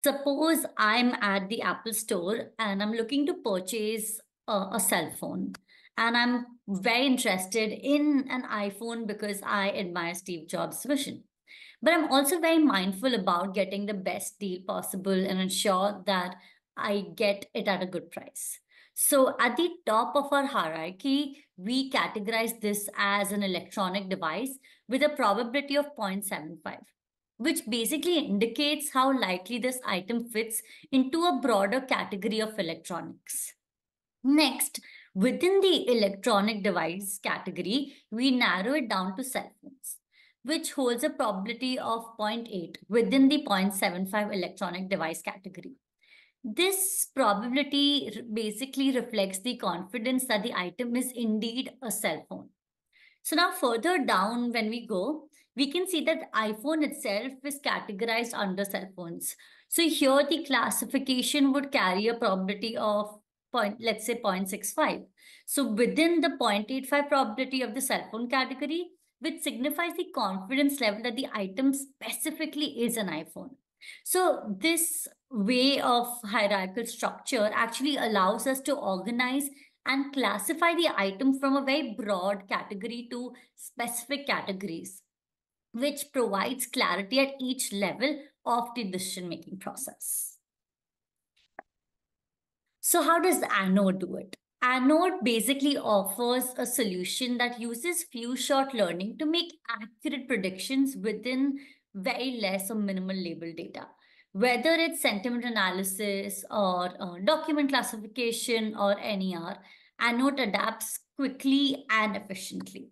Suppose I'm at the Apple store and I'm looking to purchase a cell phone, and I'm very interested in an iPhone because I admire Steve Jobs' vision. But I'm also very mindful about getting the best deal possible and ensure that I get it at a good price. So, at the top of our hierarchy, we categorize this as an electronic device with a probability of 0.75, which basically indicates how likely this item fits into a broader category of electronics. Next, within the electronic device category, we narrow it down to cell phones, which holds a probability of zero point 0.8 within the 0.75 electronic device category. This probability basically reflects the confidence that the item is indeed a cell phone. So now further down when we go, we can see that iPhone itself is categorized under cell phones. So here the classification would carry a probability of let's say 0.65. So within the 0.85 probability of the cell phone category, which signifies the confidence level that the item specifically is an iPhone. So this way of hierarchical structure actually allows us to organize and classify the item from a very broad category to specific categories, which provides clarity at each level of the decision making process. So, how does Anode do it? Anode basically offers a solution that uses few shot learning to make accurate predictions within very less or minimal label data. Whether it's sentiment analysis or document classification or NER, Anode adapts quickly and efficiently.